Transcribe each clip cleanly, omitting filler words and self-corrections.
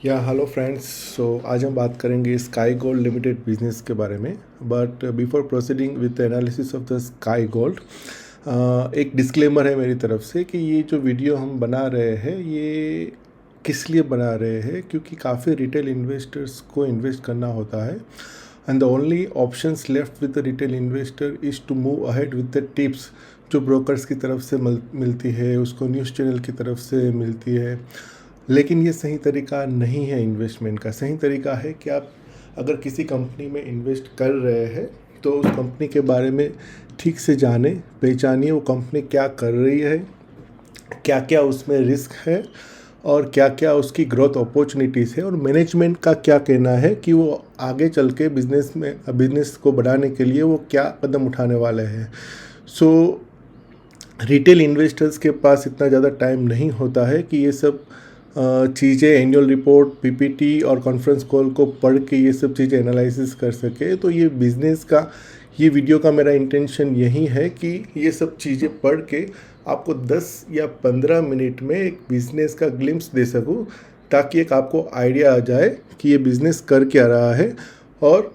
या hello friends. सो आज हम बात करेंगे स्काई गोल्ड लिमिटेड बिजनेस के बारे में। But before proceeding with the analysis of the sky gold, एक डिस्क्लेमर है मेरी तरफ से कि ये जो वीडियो हम बना रहे हैं ये किस लिए बना रहे हैं, क्योंकि काफ़ी रिटेल इन्वेस्टर्स को इन्वेस्ट करना होता है and the only options left with the retail investor is to move ahead with the tips जो ब्रोकर्स की तरफ से मिलती है, उसको न्यूज़ चैनल की तरफ से मिलती है। लेकिन ये सही तरीका नहीं है इन्वेस्टमेंट का। सही तरीका है कि आप अगर किसी कंपनी में इन्वेस्ट कर रहे हैं तो उस कंपनी के बारे में ठीक से जाने पहचानिए, वो कंपनी क्या कर रही है, क्या क्या उसमें रिस्क है और क्या क्या उसकी ग्रोथ अपॉर्चुनिटीज़ है, और मैनेजमेंट का क्या कहना है कि वो आगे चल के बिजनेस को बढ़ाने के लिए वो क्या कदम उठाने वाले हैं। सो रिटेल इन्वेस्टर्स के पास इतना ज़्यादा टाइम नहीं होता है कि ये सब चीज़ें एनुअल रिपोर्ट, पीपीटी और कॉन्फ्रेंस कॉल को पढ़ के ये सब चीज़ें एनालिसिस कर सके। तो ये वीडियो का मेरा इंटेंशन यही है कि ये सब चीज़ें पढ़ के आपको 10 या 15 मिनट में एक बिज़नेस का ग्लिम्स दे सकूँ, ताकि एक आपको आइडिया आ जाए कि ये बिज़नेस कर क्या रहा है और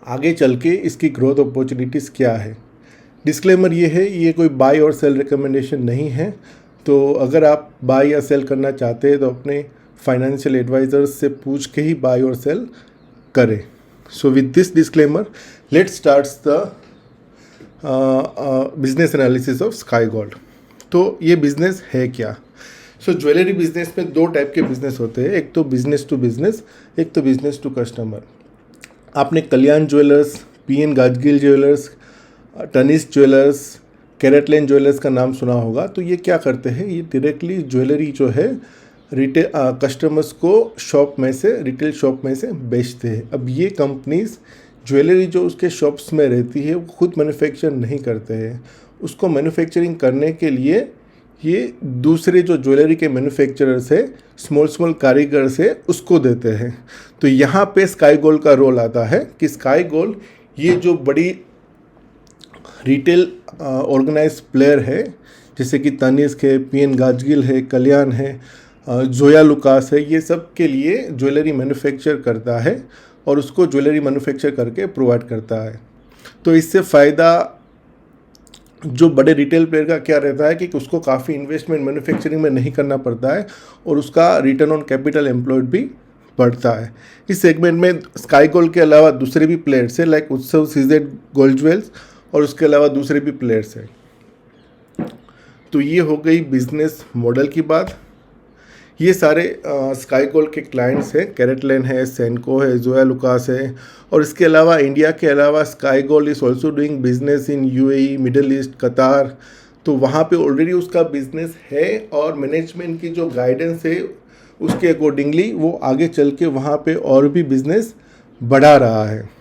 आगे चल के इसकी ग्रोथ अपॉर्चुनिटीज़ क्या है। डिस्क्लेमर ये है, ये कोई बाय और सेल रिकमेंडेशन नहीं है। तो अगर आप बाय या सेल करना चाहते हैं तो अपने फाइनेंशियल एडवाइज़र्स से पूछ के ही बाय और सेल करें। So with this disclaimer let's starts the business analysis of sky gold. तो ये बिज़नेस है क्या? सो ज्वेलरी बिज़नेस में दो टाइप के बिज़नेस होते हैं, एक तो बिज़नेस टू बिज़नेस, एक तो बिज़नेस टू कस्टमर। आपने Kalyan jewellers, PN Gadgil jewellers, Tanishq jewellers, CaratLane jewellers का नाम सुना होगा। तो ये क्या करते हैं, ये डायरेक्टली ज्वेलरी जो है रिटेल कस्टमर्स को रिटेल शॉप में से बेचते हैं। अब ये कंपनीज ज्वेलरी जो उसके शॉप्स में रहती है वो खुद मैन्युफैक्चर नहीं करते हैं, उसको मैन्युफैक्चरिंग करने के लिए ये दूसरे जो ज्वेलरी के मैन्युफैक्चरर्स है, स्मॉल कारीगर से उसको देते हैं। तो यहाँ पे स्काई गोल्ड का रोल आता है कि स्काई गोल्ड ये जो बड़ी रिटेल ऑर्गेनाइज प्लेयर है, जैसे कि तनिष्क है, पीएन गाजगिल है, कल्याण है, जोया लुकास है, ये सब के लिए ज्वेलरी मैन्युफैक्चर करता है और उसको ज्वेलरी मैन्युफैक्चर करके प्रोवाइड करता है। तो इससे फ़ायदा जो बड़े रिटेल प्लेयर का क्या रहता है कि उसको काफ़ी इन्वेस्टमेंट मैन्युफैक्चरिंग में नहीं करना पड़ता है और उसका रिटर्न ऑन कैपिटल एम्प्लॉयड भी बढ़ता है। इस सेगमेंट में स्काई गोल्ड के अलावा दूसरे भी प्लेयर्स हैं, लाइक उत्सव सीजेड गोल्ड ज्वेल्स, और उसके अलावा दूसरे भी प्लेयर्स हैं। तो ये हो गई बिजनेस मॉडल की बात। ये सारे स्काई गोल्ड के क्लाइंट्स हैं, कैरेटलेन है, सेनको है, जोया लुकास है, और इसके अलावा इंडिया के अलावा sky gold is also doing business in UAE, middle east, कतार। तो वहाँ पे ऑलरेडी उसका बिजनेस है और मैनेजमेंट की जो गाइडेंस है उसके अकॉर्डिंगली वो आगे चल के वहाँ पे और भी बिजनेस बढ़ा रहा है।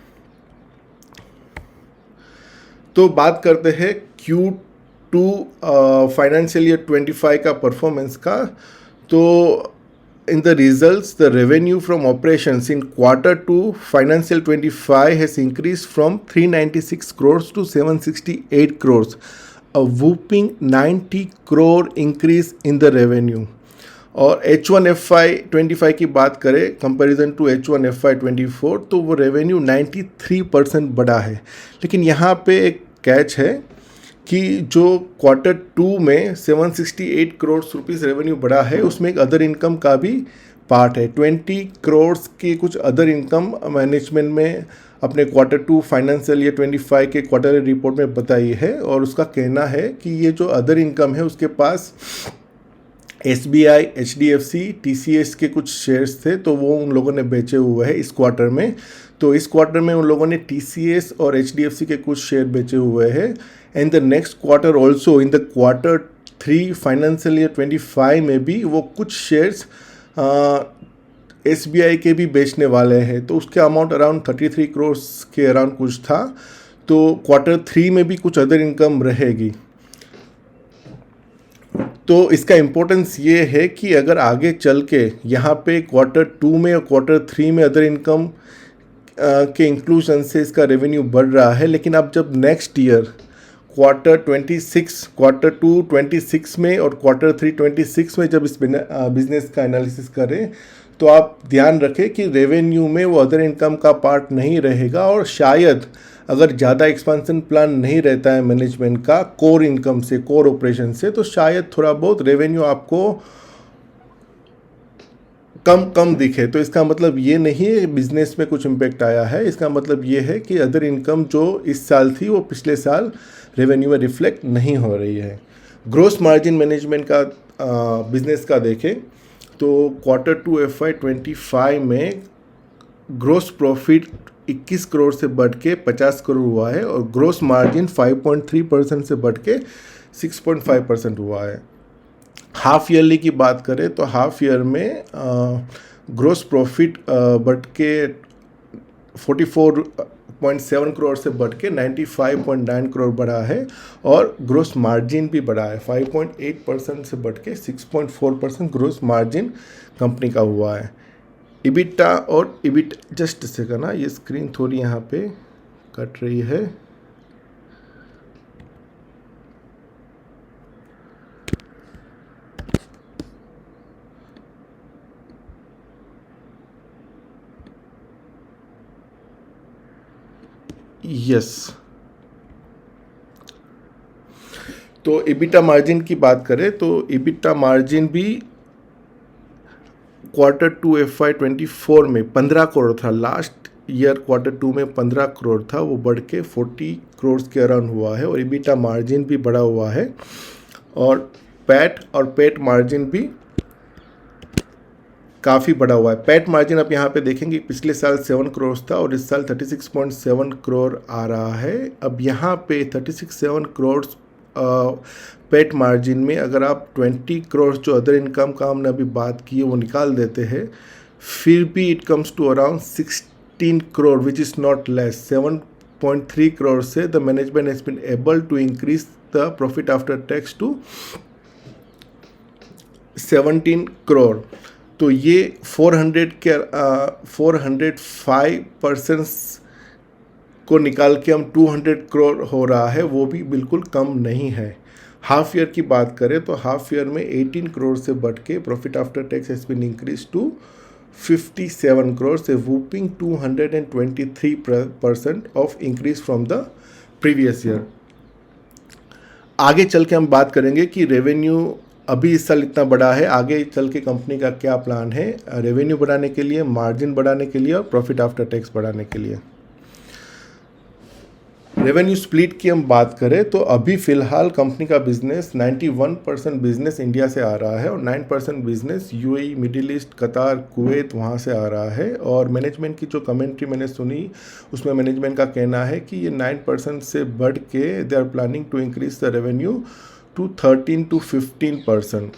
तो बात करते हैं Q2 फाइनेंशियल ईयर 25 का परफॉर्मेंस का। तो in the results, the revenue from operations in Q2 financial 25 has increase from 396 crores to 768 crores, a whooping 90 crore increase in the revenue। और H1 FY25 की बात करें कंपैरिजन टू H1 FY24, तो वो revenue 93% बढ़ा है। लेकिन यहाँ पे एक कैच है कि जो Q2 में 768 करोड़ रुपीज़ रेवेन्यू बढ़ा है उसमें एक अदर इनकम का भी पार्ट है। 20 करोड़ की कुछ अदर इनकम मैनेजमेंट में अपने Q2 फाइनेंशियल ईयर 25 के क्वार्टरली रिपोर्ट में बताई है, और उसका कहना है कि ये जो अदर इनकम है उसके पास SBI, HDFC, TCS के कुछ शेयर्स थे, तो वो उन लोगों ने बेचे हुए हैं इस क्वार्टर में। तो इस क्वार्टर में उन लोगों ने TCS और HDFC के कुछ शेयर बेचे हुए हैं। And the next quarter also, in the Q3 financial year 25 में भी वो कुछ शेयर्स SBI के भी बेचने वाले हैं। तो उसके अमाउंट अराउंड 33 करोड़ के अराउंड कुछ था। तो Q3 में भी कुछ अदर इनकम रहेगी। तो इसका इम्पोर्टेंस ये है कि अगर आगे चल के यहाँ पे Q2 में और Q3 में अदर इनकम के इंक्लूजन से इसका रेवेन्यू बढ़ रहा है, लेकिन अब जब नेक्स्ट ईयर क्वार्टर टू 26 में और क्वार्टर थ्री 26 में जब इस बिजनेस का एनालिसिस करें तो आप ध्यान रखें कि रेवेन्यू में वो अदर इनकम का पार्ट नहीं रहेगा, और शायद अगर ज़्यादा एक्सपेंशन प्लान नहीं रहता है मैनेजमेंट का कोर इनकम से, कोर ऑपरेशन से, तो शायद थोड़ा बहुत रेवेन्यू आपको कम दिखे। तो इसका मतलब ये नहीं है बिजनेस में कुछ इम्पेक्ट आया है, इसका मतलब ये है कि अदर इनकम जो इस साल थी वो पिछले साल रेवेन्यू में रिफ्लेक्ट नहीं हो रही है। ग्रोस मार्जिन मैनेजमेंट का बिजनेस का देखें तो क्वार्टर टू FY25 में ग्रोस प्रॉफिट 21 करोड़ से बढ़ के 50 करोड़ हुआ है, और ग्रोस मार्जिन 5.3% से बढ़ के 6.5% हुआ है। हाफ ईयरली की बात करें तो हाफ ईयर में ग्रोस प्रॉफिट बढ़ के 44.7 करोड़ से बढ़ के 95.9 करोड़ बढ़ा है, और ग्रोस मार्जिन भी बढ़ा है 5.8% से बढ़ के 6.4% ग्रोस मार्जिन कंपनी का हुआ है। इबिटा और इबिट जस्ट से करना, ये स्क्रीन थोड़ी यहाँ पे कट रही है। यस, तो इबिटा मार्जिन की बात करें तो इबिटा मार्जिन भी क्वार्टर टू FY24 में 15 करोड़ था। लास्ट ईयर क्वार्टर टू में 15 करोड़ था, वो बढ़ के 40 करोड़ के अराउंड हुआ है, और इबिटा मार्जिन भी बढ़ा हुआ है, और पैट मार्जिन भी काफ़ी बढ़ा हुआ है। पैट मार्जिन आप यहाँ पे देखेंगे पिछले साल 7 करोड़ था और इस साल 36.7 करोड़ आ रहा है। अब यहाँ पे 36.7 करोड़ पैट मार्जिन में अगर आप 20 करोड़ जो अदर इनकम का हमने अभी बात की है वो निकाल देते हैं, फिर भी it comes to around 16 crore which is not less. 7.3 crore से the management has been able to increase the profit after tax to 17 crore. तो ये 405% को निकाल के हम 200 करोड़ हो रहा है, वो भी बिल्कुल कम नहीं है। हाफ ईयर की बात करें तो हाफ ईयर में 18 करोड़ से बढ़ के profit after tax has been increase to 57 crore से whopping 223% of increase from the previous year. आगे चल के हम बात करेंगे कि रेवेन्यू अभी इस साल इतना बड़ा है, आगे चल के कंपनी का क्या प्लान है रेवेन्यू बढ़ाने के लिए, मार्जिन बढ़ाने के लिए और प्रॉफिट आफ्टर टैक्स बढ़ाने के लिए। रेवेन्यू स्प्लिट की हम बात करें तो अभी फ़िलहाल कंपनी का बिजनेस 91% बिजनेस इंडिया से आ रहा है और 9% बिजनेस UAE, मिडिल ईस्ट, कतार, कुवैत वहाँ से आ रहा है। और मैनेजमेंट की जो कमेंट्री मैंने सुनी उसमें मैनेजमेंट का कहना है कि ये 9% से बढ़ के they are planning to increase the revenue to 13 to 15%।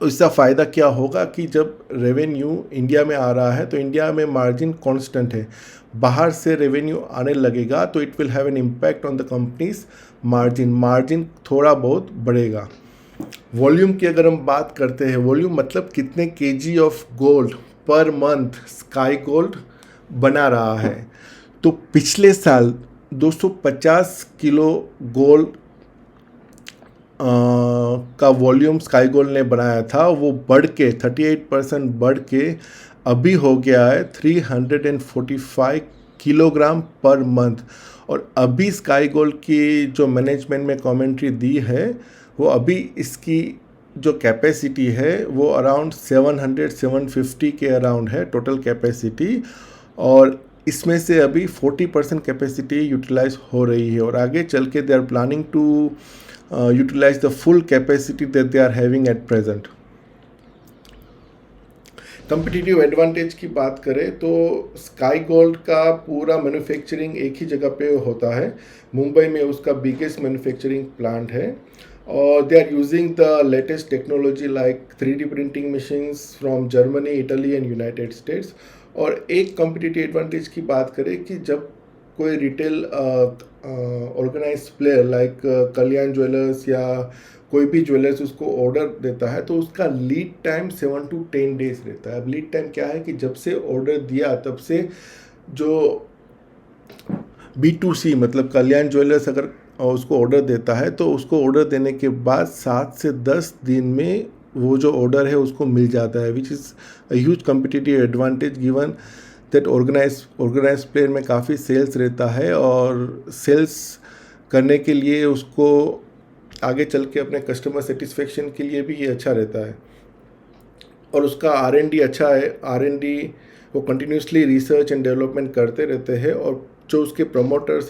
इसका फ़ायदा क्या होगा कि जब रेवेन्यू इंडिया में आ रहा है तो इंडिया में मार्जिन कांस्टेंट है, बाहर से रेवेन्यू आने लगेगा तो it will have an impact on the companies margin थोड़ा बहुत बढ़ेगा। वॉल्यूम की अगर हम बात करते हैं, वॉल्यूम मतलब कितने KG of gold per month sky gold बना रहा है, तो पिछले साल 250 किलो गोल्ड का वॉल्यूम स्काई गोल्ड ने बनाया था, वो बढ़ के 38% बढ़ के अभी हो गया है 345 किलोग्राम पर मंथ। और अभी स्काई गोल्ड की जो मैनेजमेंट में कमेंट्री दी है वो अभी इसकी जो कैपेसिटी है वो अराउंड 700-750 के अराउंड है टोटल कैपेसिटी, और इसमें से अभी 40% कैपेसिटी यूटिलाइज हो रही है और आगे चल के they are planning to utilise the full capacity that they are having at present. Competitive advantage की बात करें तो स्काई गोल्ड का पूरा मैन्युफैक्चरिंग एक ही जगह पे होता है, मुंबई में उसका बिगेस्ट मैन्युफैक्चरिंग प्लांट है और they are using the latest technology like 3D printing machines from Germany, Italy and United States. और एक कंपिटिटिव एडवांटेज की बात करें कि जब कोई रिटेल ऑर्गेनाइज प्लेयर लाइक कल्याण ज्वेलर्स या कोई भी ज्वेलर्स उसको ऑर्डर देता है तो उसका लीड टाइम 7 to 10 डेज रहता है। अब लीड टाइम क्या है कि जब से ऑर्डर दिया तब से जो B2C मतलब कल्याण ज्वेलर्स अगर और उसको ऑर्डर देता है तो उसको ऑर्डर देने के बाद 7 से 10 दिन में वो जो ऑर्डर है उसको मिल जाता है, which is a huge competitive advantage given that organise player में काफ़ी सेल्स रहता है और सेल्स करने के लिए उसको आगे चल के अपने कस्टमर सेटिस्फेक्शन के लिए भी ये अच्छा रहता है। और उसका R&D अच्छा है, R&D वो कंटिन्यूसली रिसर्च एंड डेवलपमेंट करते रहते हैं और जो उसके प्रमोटर्स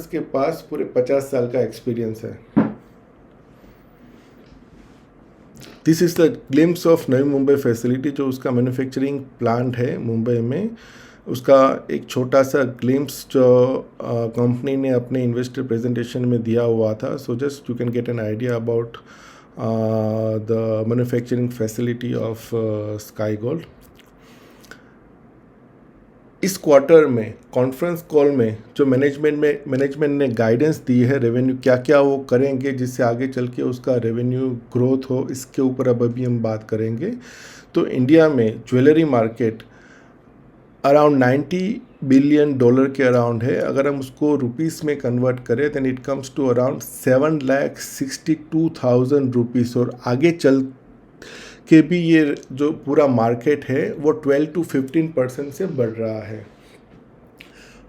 के पास पूरे 50 साल का एक्सपीरियंस है। This is the glimpse of Navi Mumbai facility, जो उसका मैन्युफैक्चरिंग प्लांट है मुंबई में, उसका एक छोटा सा ग्लिम्स जो कंपनी ने अपने इन्वेस्टर प्रेजेंटेशन में दिया हुआ था। So just you can get an idea about the manufacturing facility of sky gold. इस क्वार्टर में कॉन्फ्रेंस कॉल में जो मैनेजमेंट ने गाइडेंस दी है, रेवेन्यू क्या क्या वो करेंगे जिससे आगे चल के उसका रेवेन्यू ग्रोथ हो, इसके ऊपर अब अभी हम बात करेंगे। तो इंडिया में ज्वेलरी मार्केट अराउंड $90 बिलियन के अराउंड है। अगर हम उसको रुपीस में कन्वर्ट करें then it comes to around 7,62,000 rupees. और आगे चल के भी ये जो पूरा मार्केट है वो 12 to 15% से बढ़ रहा है।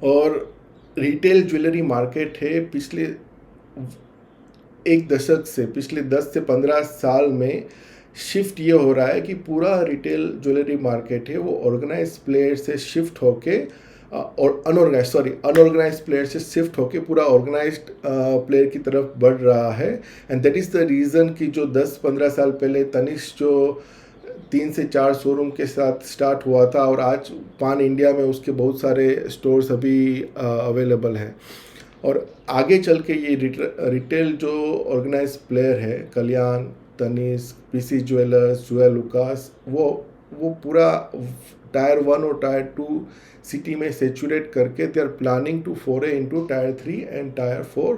और रिटेल ज्वेलरी मार्केट है पिछले एक दशक से, पिछले 10 से 15 साल में शिफ्ट ये हो रहा है कि पूरा रिटेल ज्वेलरी मार्केट है वो ऑर्गेनाइज प्लेयर से शिफ्ट होके और अनऑर्गेनाइज प्लेयर से शिफ्ट होके पूरा ऑर्गेनाइज्ड प्लेयर की तरफ बढ़ रहा है। And that is the reason कि जो 10-15 साल पहले तनिष्क जो 3 से 4 शोरूम के साथ स्टार्ट हुआ था और आज पान इंडिया में उसके बहुत सारे स्टोर्स अभी अवेलेबल हैं। और आगे चल के ये रिटेल जो ऑर्गेनाइज प्लेयर है, कल्याण, तनिष्क, पीसी ज्वेलर्स, ज्वेलुकास, वो पूरा टायर 1 और टायर 2 सिटी में सेचुरेट करके they are planning to foray into tier 3 and tier 4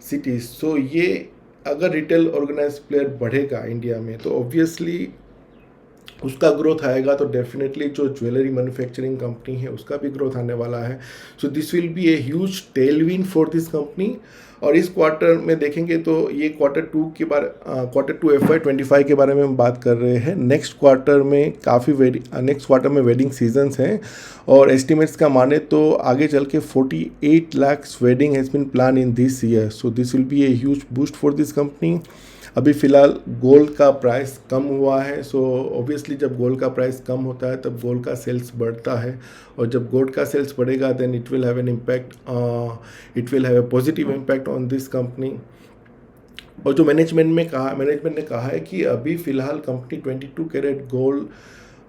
cities. So ये अगर रिटेल ऑर्गेनाइज प्लेयर बढ़ेगा इंडिया में तो ऑब्वियसली उसका ग्रोथ आएगा, तो डेफिनेटली जो ज्वेलरी मैन्युफैक्चरिंग कंपनी है उसका भी ग्रोथ आने वाला है। सो this will be a huge Tailwind for this company. और इस क्वार्टर में देखेंगे तो ये क्वार्टर 2 FY25 के बारे में हम बात कर रहे हैं। नेक्स्ट क्वार्टर में वेडिंग सीजन्स हैं और एस्टिमेट्स का माने तो आगे चल के 48 lakhs wedding has been plan in this year. So this will be a huge boost for this company. अभी फ़िलहाल गोल्ड का प्राइस कम हुआ है, सो ऑब्वियसली जब गोल्ड का प्राइस कम होता है तब गोल्ड का सेल्स बढ़ता है और जब गोल्ड का सेल्स बढ़ेगा then it will have a positive impact on this company. और जो मैनेजमेंट ने कहा है कि अभी फ़िलहाल कंपनी 22 कैरेट गोल्ड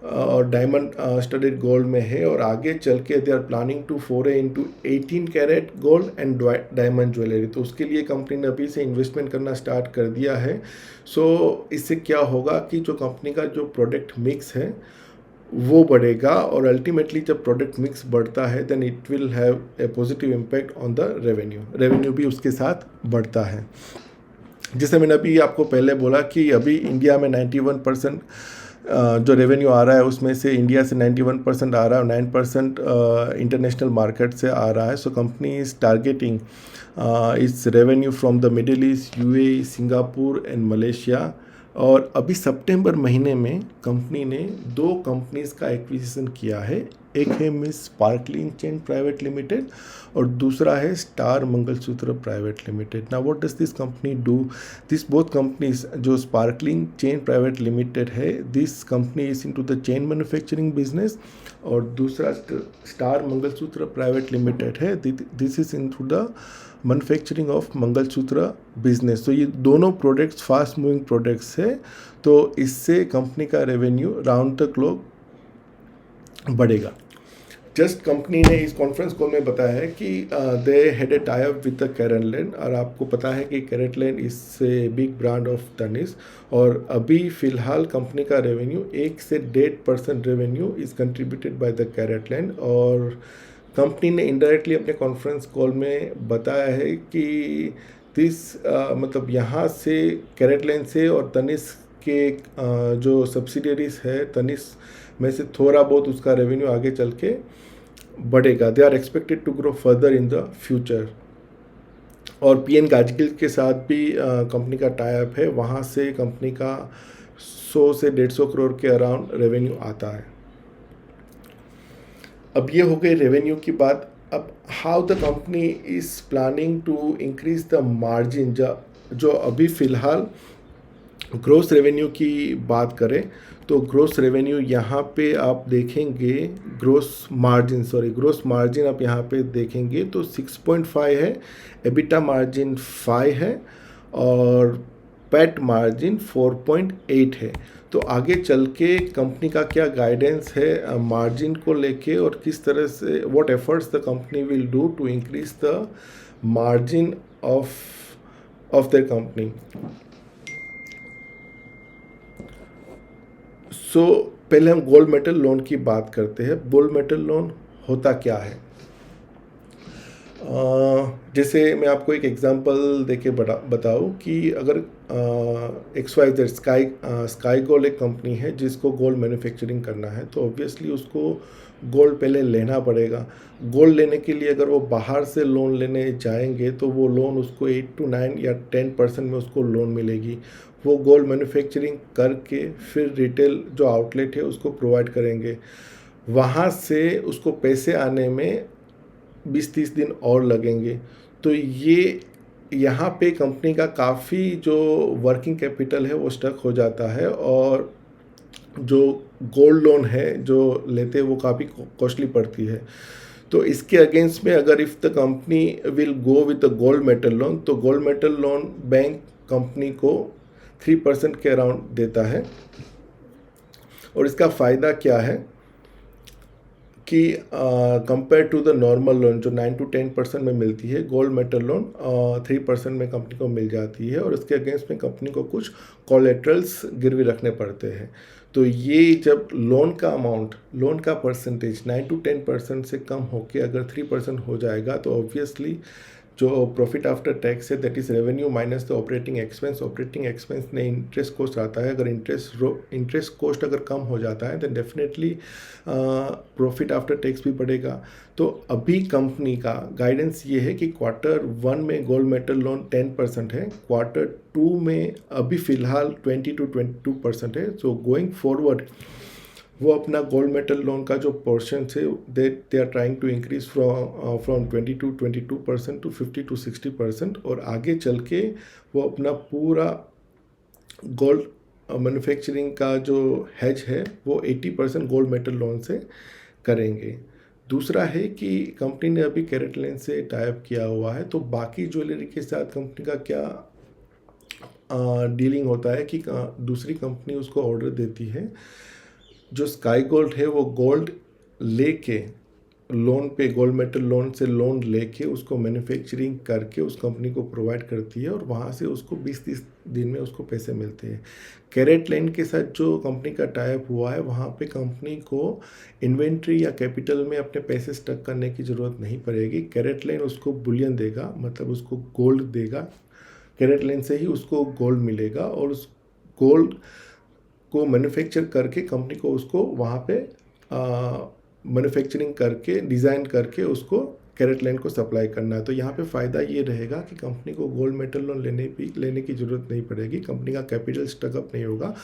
और डायमंड स्टडेड गोल्ड में है और आगे चल के they are planning to foray into 18 carat gold and diamond jewellery. तो उसके लिए कंपनी ने अभी से इन्वेस्टमेंट करना स्टार्ट कर दिया है। सो इससे क्या होगा कि जो कंपनी का जो प्रोडक्ट मिक्स है वो बढ़ेगा और अल्टीमेटली जब प्रोडक्ट मिक्स बढ़ता है then it will have a positive impact on the revenue भी उसके साथ बढ़ता है। जैसे मैंने अभी आपको पहले बोला कि अभी इंडिया में 91% जो रेवेन्यू आ रहा है उसमें से इंडिया से 91% आ रहा है और 9% इंटरनेशनल मार्केट से आ रहा है। So company is targeting it's revenue from the middle east, UAE, Singapore and Malaysia. और अभी सितंबर महीने में कंपनी ने 2 कंपनीज़ का एक्विजिशन किया है। एक है miss sparkling chain private limited और दूसरा है star mangalsutra private limited. Now what does this company do? This both companies, जो स्पार्कलिंग चेन प्राइवेट लिमिटेड है, this company is into the chain manufacturing business और दूसरा स्टार मंगलसूत्र प्राइवेट लिमिटेड है, this is into the manufacturing of mangalsutra business. तो ये दोनों products fast moving products है, तो इससे कंपनी का रेवेन्यू राउंड द क्लॉक बढ़ेगा। जस्ट कंपनी ने इस कॉन्फ्रेंस कॉल में बताया है कि they had a tie up with the CaratLane और आपको पता है कि CaratLane is a big brand of Tanishq और अभी फ़िलहाल कंपनी का रेवेन्यू 1 से 1.5% revenue is contributed by the CaratLane. और कंपनी ने इनडायरेक्टली अपने कॉन्फ्रेंस कॉल में बताया है कि मतलब यहाँ से कैरेटलैंड से और तनिष्क के जो सब्सिडियरीज है तनिष्क में से थोड़ा बहुत उसका रेवेन्यू आगे चल के बढ़ेगा। They are expected to grow further in the future. और पीएन गाजगिल के साथ भी कंपनी का टाई अप है, वहाँ से कंपनी का 100 से 150 करोड़ के अराउंड रेवेन्यू आता है। अब ये हो गई रेवेन्यू की बात। अब how the company is planning to increase the margin, जो अभी फ़िलहाल ग्रोस रेवेन्यू की बात करें तो ग्रोस रेवेन्यू यहाँ पे आप देखेंगे, ग्रोस मार्जिन आप यहाँ पे देखेंगे तो 6.5 है, एबिटा मार्जिन 5 है और पैट मार्जिन 4.8 है। तो आगे चल के कंपनी का क्या गाइडेंस है मार्जिन को लेके, और किस तरह से what efforts the company will do to increase the margin of their company. पहले हम गोल्ड मेटल लोन की बात करते हैं। गोल्ड मेटल लोन होता क्या है? जैसे मैं आपको एक एग्जांपल देके बताऊँ कि अगर XYZ स्काई गोल्ड एक कंपनी है जिसको गोल्ड मैन्युफैक्चरिंग करना है, तो ऑब्वियसली उसको गोल्ड पहले लेना पड़ेगा। गोल्ड लेने के लिए अगर वो बाहर से लोन लेने जाएंगे तो वो लोन उसको 8 to 9 या 10% में उसको लोन मिलेगी। वो गोल्ड मैन्युफैक्चरिंग करके फिर रिटेल जो आउटलेट है उसको प्रोवाइड करेंगे। वहाँ से उसको पैसे आने में 20-30 दिन और लगेंगे। तो ये यहाँ पे कंपनी का काफ़ी जो वर्किंग कैपिटल है वो स्टक हो जाता है, और जो गोल्ड लोन है जो लेते हैं वो काफ़ी कॉस्टली पड़ती है। तो इसके अगेंस्ट में अगर if the company will go with the gold metal loan, तो gold metal loan bank company को 3% के अराउंड देता है। और इसका फ़ायदा क्या है कि compare to the normal loan जो 9 to 10% में मिलती है, गोल्ड मेटल लोन 3% में कंपनी को मिल जाती है, और इसके अगेंस्ट में कंपनी को कुछ कोलेट्रल्स गिरवी रखने पड़ते हैं। तो ये जब लोन का परसेंटेज 9 to 10% से कम होके अगर 3% हो जाएगा, तो ऑब्वियसली जो प्रॉफिट आफ्टर टैक्स है that is revenue minus the operating expense ने इंटरेस्ट कॉस्ट आता है। अगर इंटरेस्ट कॉस्ट अगर कम हो जाता है तो डेफिनेटली प्रॉफिट आफ्टर टैक्स भी बढ़ेगा। तो अभी कंपनी का गाइडेंस ये है कि Q1 में गोल्ड मेटल लोन 10% है, Q2 में अभी फ़िलहाल 20 to 22% है। सो गोइंग फॉरवर्ड वो अपना गोल्ड मेटल लोन का जो पोर्शन है they are trying to increase from 20 to 22% to 50 to 60%, और आगे चल के वो अपना पूरा गोल्ड मैन्युफैक्चरिंग का जो हेज है वो 80% गोल्ड मेटल लोन से करेंगे। दूसरा है कि कंपनी ने अभी कैरेटलैंड से टाई अप किया हुआ है, तो बाकी ज्वेलरी के साथ कंपनी का क्या डीलिंग होता है कि दूसरी कंपनी उसको ऑर्डर देती है। जो स्काई गोल्ड है वो गोल्ड लेके लोन पे गोल्ड मेटल लोन से लोन लेके उसको मैन्युफैक्चरिंग करके उस कंपनी को प्रोवाइड करती है, और वहाँ से उसको 20-30 दिन में उसको पैसे मिलते हैं। कैरेटलैंड के साथ जो कंपनी का टाई अप हुआ है वहाँ पे कंपनी को इन्वेंट्री या कैपिटल में अपने पैसे स्टक करने की ज़रूरत नहीं पड़ेगी। कैरेटलैंड उसको बुलियन देगा, मतलब उसको गोल्ड देगा, कैरेटलैंड से ही उसको गोल्ड मिलेगा, और उस गोल्ड को मैन्युफैक्चर करके कंपनी को उसको वहाँ पे मैन्युफैक्चरिंग करके डिज़ाइन करके उसको कैरेटलैंड को सप्लाई करना है। तो यहाँ पे फ़ायदा ये रहेगा कि कंपनी को गोल्ड मेटल लोन लेने की ज़रूरत नहीं पड़ेगी, कंपनी का कैपिटल स्टकअप नहीं होगा,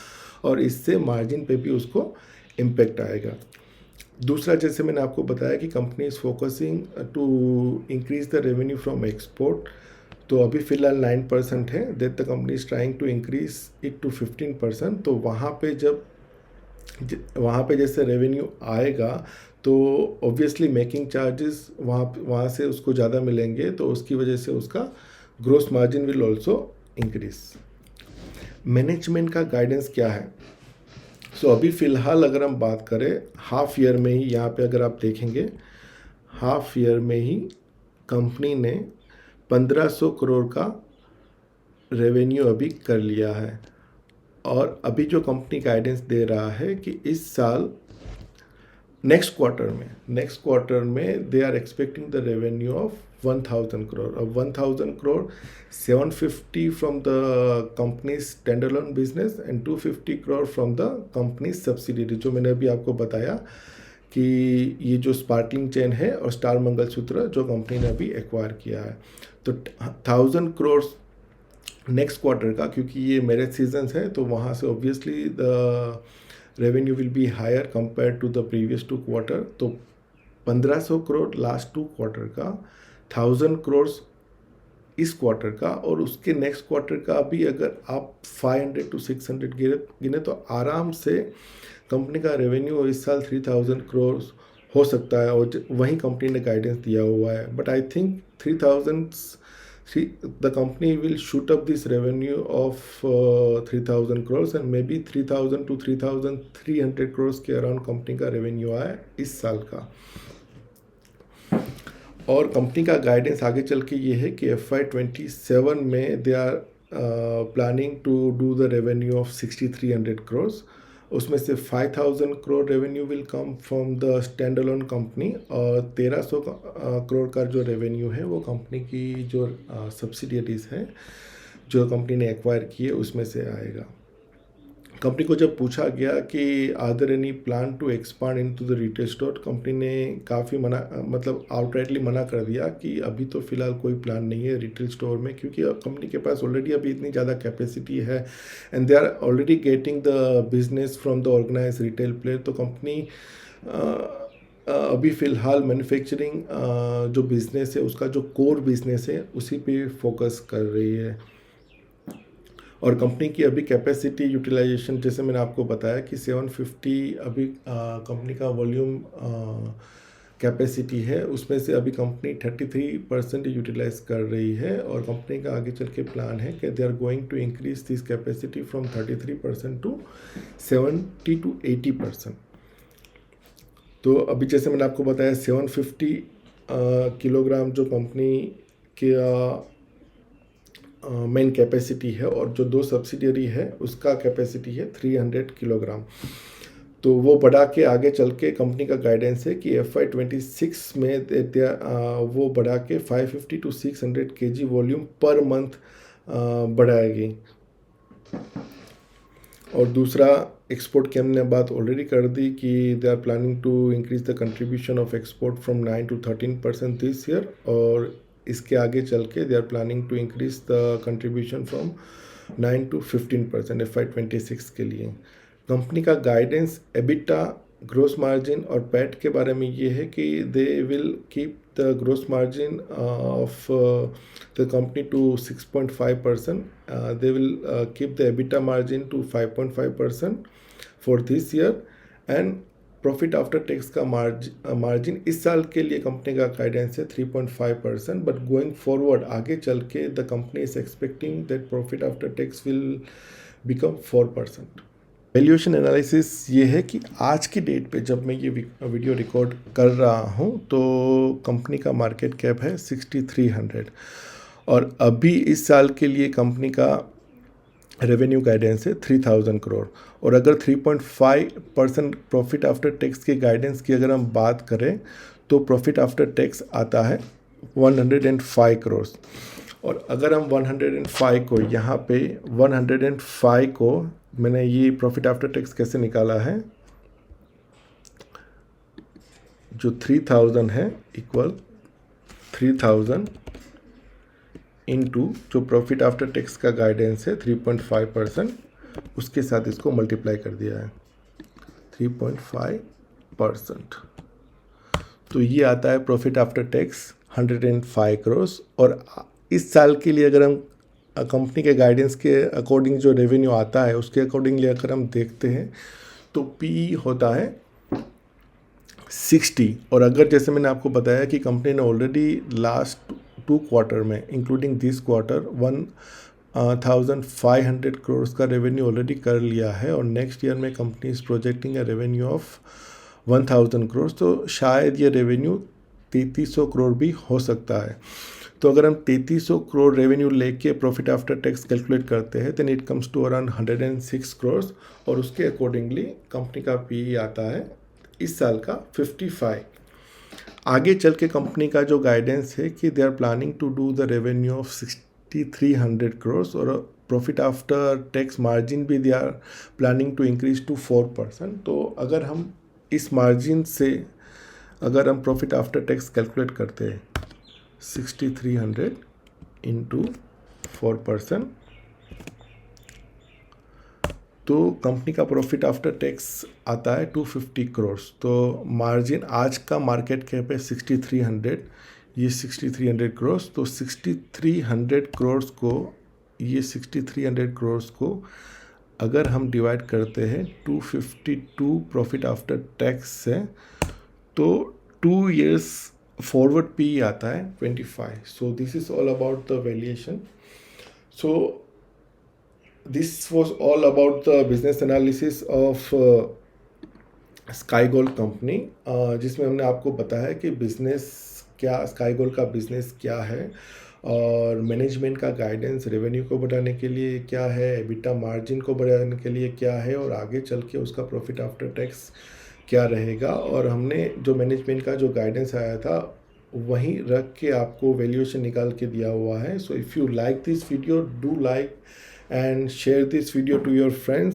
और इससे मार्जिन पे भी उसको इम्पेक्ट आएगा। दूसरा, जैसे मैंने आपको बताया कि company is focusing to increase the revenue from export, तो अभी फ़िलहाल 9% है, that the company is trying to increase it to 15%। तो वहाँ पे जैसे रेवेन्यू आएगा तो ऑब्वियसली मेकिंग चार्जेस वहाँ से उसको ज़्यादा मिलेंगे, तो उसकी वजह से उसका gross margin will also increase. Management का गाइडेंस क्या है? अभी फ़िलहाल अगर हम बात करें हाफ ईयर में ही, यहाँ पे अगर आप देखेंगे हाफ ईयर में ही कंपनी ने 1500 करोड़ का रेवेन्यू अभी कर लिया है, और अभी जो कंपनी गाइडेंस दे रहा है कि इस साल नेक्स्ट क्वार्टर में they are expecting the revenue of 1000 crore. अब 1000 crore 750 from the company standalone business and 250 crore from the company subsidiary, जो मैंने अभी आपको बताया कि ये जो स्पार्कलिंग चेन है और स्टार मंगलसूत्र जो कंपनी ने अभी एक्वायर किया है, तो 1000 करोड़ नेक्स्ट क्वार्टर का, क्योंकि ये मैरिज सीजन्स है तो वहाँ से obviously the revenue will be higher compare to the previous 2 quarter. तो 1500 करोड़ लास्ट 2 क्वार्टर का, 1000 करोड़ इस क्वार्टर का, और उसके नेक्स्ट क्वार्टर का भी अगर आप 500 to 600 गिने तो आराम से कंपनी का रेवेन्यू इस साल 3000 करोड़ हो सकता है, और वही कंपनी ने गाइडेंस दिया हुआ है। But I think 3000 the company will shoot up this revenue of 3000 crores and maybe 3000 to 3300 crores के अराउंड कंपनी का रेवेन्यू आया इस साल का। और कंपनी का गाइडेंस आगे चल के ये है कि FY27 में they are planning to do the revenue of 6300 crores. उसमें से 5000 crore revenue will come from the standalone company, और 1300 करोड़ का जो रेवेन्यू है वो कंपनी की जो सब्सिडियरीज है जो कंपनी ने एक्वायर की है उसमें से आएगा। कंपनी को जब पूछा गया कि are there any plan to expand into the retail store, company ने काफ़ी मतलब आउटराइटली मना कर दिया कि अभी तो फ़िलहाल कोई प्लान नहीं है रिटेल स्टोर में, क्योंकि कंपनी के पास ऑलरेडी अभी इतनी ज़्यादा कैपेसिटी है and they are already getting the business from the organise retail player. तो कंपनी अभी फ़िलहाल मैन्युफैक्चरिंग जो बिज़नेस है उसका जो कोर बिज़नेस है उसी पे फोकस कर रही है। और कंपनी की अभी कैपेसिटी यूटिलाइजेशन जैसे मैंने आपको बताया कि 750 अभी कंपनी का वॉल्यूम कैपेसिटी है, उसमें से अभी कंपनी 33% यूटिलाइज कर रही है, और कंपनी का आगे चल के प्लान है कि they are going to increase this capacity from 33% to 70 to 80%। तो अभी जैसे मैंने आपको बताया 750 किलोग्राम जो कंपनी के मेन कैपेसिटी है, और जो 2 सब्सिडियरी है उसका कैपेसिटी है 300 किलोग्राम। तो वो बढ़ा के आगे चल के कंपनी का गाइडेंस है कि FY26 में वो बढ़ा के 550 to 600 kg volume per month बढ़ाएगी। और दूसरा एक्सपोर्ट की हमने बात ऑलरेडी कर दी कि they are planning to increase the contribution of export from 9 to 13% this year, और इसके आगे चल के they are planning to increase the contribution from 9 to 15% FY26 के लिए। कंपनी का गाइडेंस एबिटा, ग्रोस मार्जिन और पैट के बारे में ये है कि they will keep the gross margin of the company to 6.5%, they will keep the EBITDA margin to 5.5% for this year, and profit after tax का मार्जिन इस साल के लिए कंपनी का गाइडेंस है 3.5%, बट गोइंग फॉरवर्ड आगे चल के the company is expecting that profit after tax will become 4%। Valuation analysis ये है कि आज की डेट पे जब मैं ये वीडियो रिकॉर्ड कर रहा हूँ तो कंपनी का मार्केट कैप है 6300, और अभी इस साल के लिए कंपनी का रेवेन्यू गाइडेंस है 3000 करोड़, और अगर 3.5% प्रॉफिट आफ्टर टैक्स के गाइडेंस की अगर हम बात करें तो प्रॉफिट आफ्टर टैक्स आता है 105 करोड़। और अगर हम 105 को यहाँ पे 105 को मैंने ये प्रॉफिट आफ्टर टैक्स कैसे निकाला है, जो 3000 है इक्वल 3000 इनटू जो प्रॉफिट आफ्टर टैक्स का गाइडेंस है 3.5%, उसके साथ इसको मल्टीप्लाई कर दिया है 3.5%, तो ये आता है प्रॉफिट आफ्टर टैक्स 105 करोड़। और इस साल के लिए अगर हम कंपनी के गाइडेंस के अकॉर्डिंग जो रेवेन्यू आता है उसके अकॉर्डिंगली अगर हम देखते हैं तो पी होता है 60, और अगर जैसे मैंने आपको बताया कि कंपनी ने ऑलरेडी लास्ट 2 क्वार्टर में इंक्लूडिंग दिस क्वार्टर 1500 करोड़ का रेवेन्यू ऑलरेडी कर लिया है, और नेक्स्ट ईयर में company is projecting a revenue of 1000 crore, तो शायद ये रेवेन्यू 3300 करोड़ भी हो सकता है। तो अगर हम 3300 करोड़ रेवेन्यू लेके प्रॉफिट आफ्टर टैक्स कैलकुलेट करते हैं then it comes to around 106 crore, और उसके अकॉर्डिंगली कंपनी का पी आता है इस साल का 55। आगे चल के कंपनी का जो गाइडेंस है कि they are planning to do the revenue of 6300 crore, और प्रॉफिट आफ्टर टैक्स मार्जिन भी they are planning to increase to 4%। तो अगर हम इस मार्जिन से अगर हम प्रॉफिट आफ्टर टैक्स कैलकुलेट करते हैं 6300 इंटू 4%, तो कंपनी का प्रॉफिट आफ्टर टैक्स आता है 250 करोड़। तो मार्जिन आज का मार्केट कैप है 6300, ये 6300 करोड़। तो 6300 करोड़ को, ये 6300 करोड़ को अगर हम डिवाइड करते हैं 252 प्रॉफिट आफ्टर टैक्स से, तो 2 years फॉरवर्ड पी आता है 25। So this is all about the valuation. So this was all about the business analysis of sky gold company, जिसमें हमने आपको बताया कि बिजनेस क्या, स्काई गोल्ड का बिजनेस क्या है और मैनेजमेंट का गाइडेंस रेवेन्यू को बढ़ाने के लिए क्या है, एबिटा मार्जिन को बढ़ाने के लिए क्या है, और आगे चल के उसका प्रॉफिट आफ्टर टैक्स क्या रहेगा। और हमने जो मैनेजमेंट का जो गाइडेंस आया था वहीं रख के आपको वैल्यूएशन निकाल के दिया हुआ है। So if you like this video, do like and share this video to your friends.